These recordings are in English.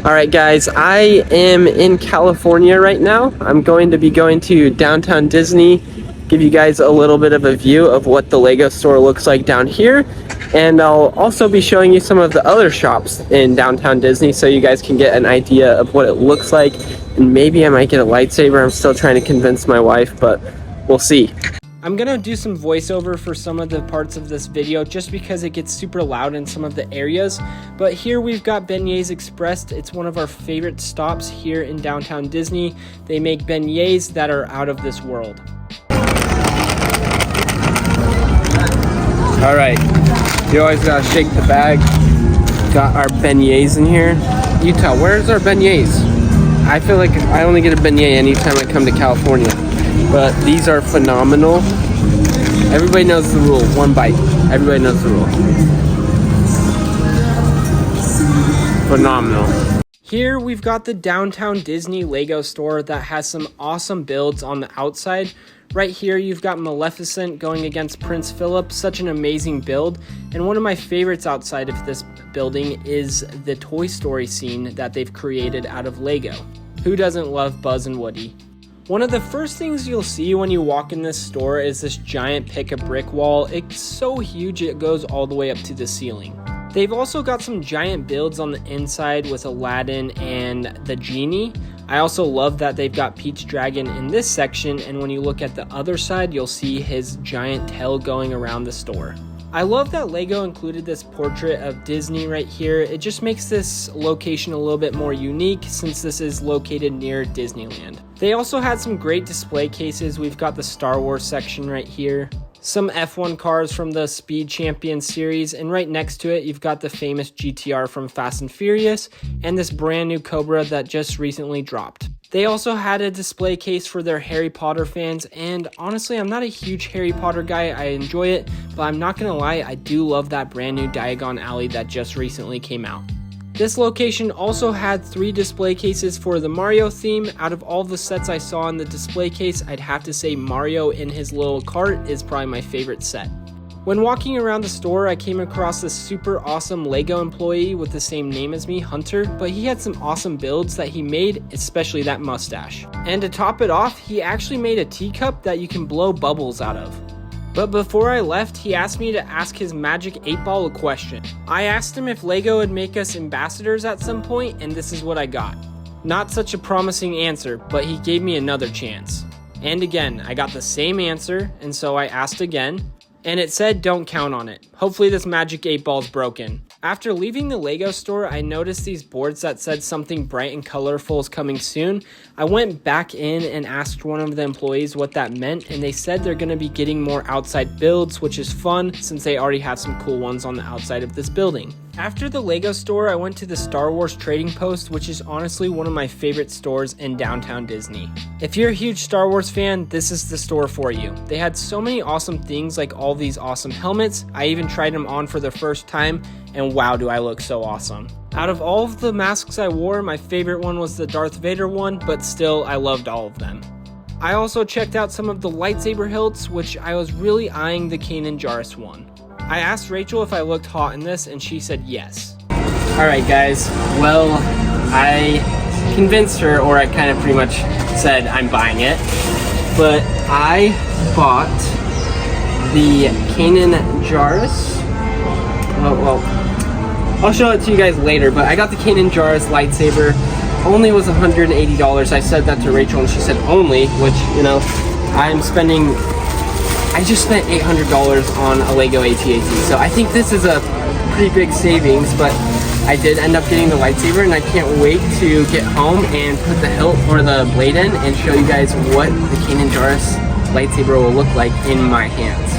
All right, guys, I am in California right now. I'm going to be going to downtown Disney, give you guys a little bit of a view of what the Lego store looks like down here. And I'll also be showing you some of the other shops in downtown Disney so you guys can get an idea of what it looks like. And maybe I might get a lightsaber. I'm still trying to convince my wife, but we'll see. I'm gonna do some voiceover for some of the parts of this video just because it gets super loud in some of the areas. But here we've got Beignets Express. It's one of our favorite stops here in downtown Disney. They make beignets that are out of this world. All right, you always gotta shake the bag. Got our beignets in here. Utah, where's our beignets? I feel like I only get a beignet anytime I come to California. But these are phenomenal. Everybody knows the rule, one bite. Everybody knows the rule. Phenomenal. Here we've got the downtown Disney Lego store that has some awesome builds on the outside. Right here you've got Maleficent going against Prince Philip, such an amazing build. And one of my favorites outside of this building is the Toy Story scene that they've created out of Lego. Who doesn't love Buzz and Woody? One of the first things you'll see when you walk in this store is this giant pick-a-brick wall. It's so huge it goes all the way up to the ceiling. They've also got some giant builds on the inside with Aladdin and the Genie. I also love that they've got Peach Dragon in this section, and when you look at the other side, you'll see his giant tail going around the store. I love that Lego included this portrait of Disney right here. It just makes this location a little bit more unique since this is located near Disneyland. They also had some great display cases. We've got the Star Wars section right here, some F1 cars from the Speed Champion series, and right next to it you've got the famous GTR from Fast and Furious and this brand new Cobra that just recently dropped. They also had a display case for their Harry Potter fans, and honestly, I'm not a huge Harry Potter guy. I enjoy it, but I'm not gonna lie, I do love that brand new Diagon Alley that just recently came out. This location also had 3 display cases for the Mario theme. Out of all the sets I saw in the display case, I'd have to say Mario in his little cart is probably my favorite set. When walking around the store, I came across this super awesome Lego employee with the same name as me, Hunter, but he had some awesome builds that he made, especially that mustache. And to top it off, he actually made a teacup that you can blow bubbles out of. But before I left, he asked me to ask his Magic 8-Ball a question. I asked him if Lego would make us ambassadors at some point, and this is what I got. Not such a promising answer, but he gave me another chance. And again, I got the same answer, and so I asked again, and it said don't count on it. Hopefully this Magic 8-Ball's broken. After leaving the Lego store, I noticed these boards that said something bright and colorful is coming soon. I went back in and asked one of the employees what that meant, and they said they're going to be getting more outside builds, which is fun since they already have some cool ones on the outside of this building. After the Lego store, I went to the Star Wars Trading Post, which is honestly one of my favorite stores in downtown Disney. If you're a huge Star Wars fan, this is the store for you. They had so many awesome things like all these awesome helmets. I even tried them on for the first time, and wow, do I look so awesome. Out of all of the masks I wore, my favorite one was the Darth Vader one, but still, I loved all of them. I also checked out some of the lightsaber hilts, which I was really eyeing the Kanan Jarrus one. I asked Rachel if I looked hot in this, and she said yes. Alright guys, well, I convinced her, or I kind of pretty much said I'm buying it, but I bought the Kanan Jarrus. Well, I'll show it to you guys later, but I got the Kanan Jarrus lightsaber. Only was $180. I said that to Rachel and she said only, which, you know, I just spent $800 on a Lego AT-AT, so I think this is a pretty big savings, but I did end up getting the lightsaber, and I can't wait to get home and put the hilt or the blade in and show you guys what the Kanan Jarrus lightsaber will look like in my hands.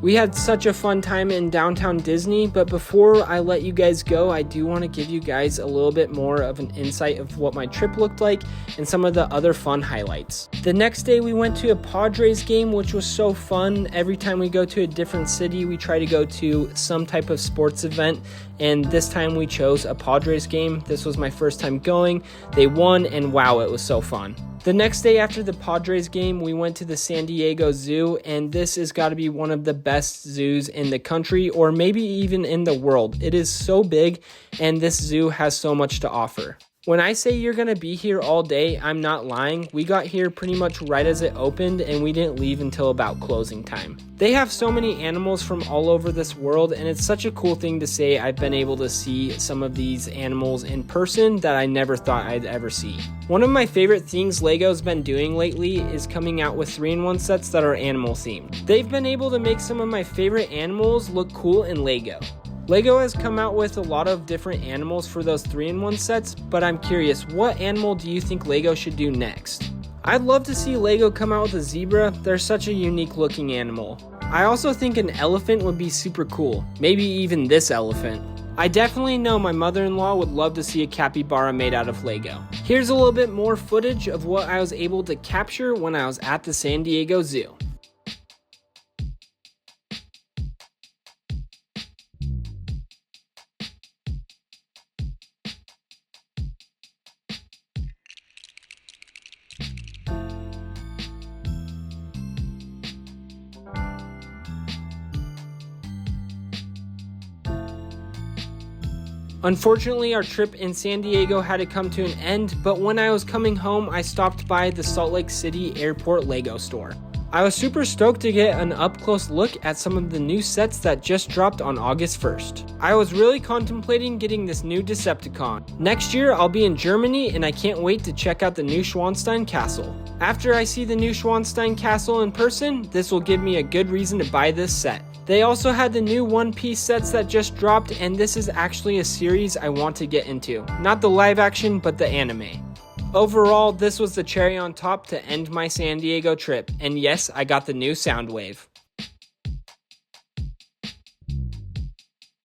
We had such a fun time in downtown Disney, but before I let you guys go, I do want to give you guys a little bit more of an insight of what my trip looked like and some of the other fun highlights. The next day we went to a Padres game, which was so fun. Every time we go to a different city, we try to go to some type of sports event, and this time we chose a Padres game. This was my first time going. They won, and wow, it was so fun. The next day after the Padres game, we went to the San Diego Zoo, and this has got to be one of the best best zoos in the country or maybe even in the world. It is so big and this zoo has so much to offer. When I say you're going to be here all day, I'm not lying. We got here pretty much right as it opened and we didn't leave until about closing time. They have so many animals from all over this world and it's such a cool thing to say I've been able to see some of these animals in person that I never thought I'd ever see. One of my favorite things LEGO's been doing lately is coming out with 3-in-1 sets that are animal themed. They've been able to make some of my favorite animals look cool in LEGO. LEGO has come out with a lot of different animals for those 3-in-1 sets, but I'm curious, what animal do you think LEGO should do next? I'd love to see LEGO come out with a zebra. They're such a unique looking animal. I also think an elephant would be super cool, maybe even this elephant. I definitely know my mother-in-law would love to see a capybara made out of LEGO. Here's a little bit more footage of what I was able to capture when I was at the San Diego Zoo. Unfortunately, our trip in San Diego had to come to an end, but when I was coming home, I stopped by the Salt Lake City Airport LEGO store. I was super stoked to get an up-close look at some of the new sets that just dropped on August 1st. I was really contemplating getting this new Decepticon. Next year, I'll be in Germany and I can't wait to check out the new Schwanstein Castle. After I see the new Schwanstein Castle in person, this will give me a good reason to buy this set. They also had the new One Piece sets that just dropped, and this is actually a series I want to get into. Not the live action, but the anime. Overall, this was the cherry on top to end my San Diego trip, and yes, I got the new Soundwave.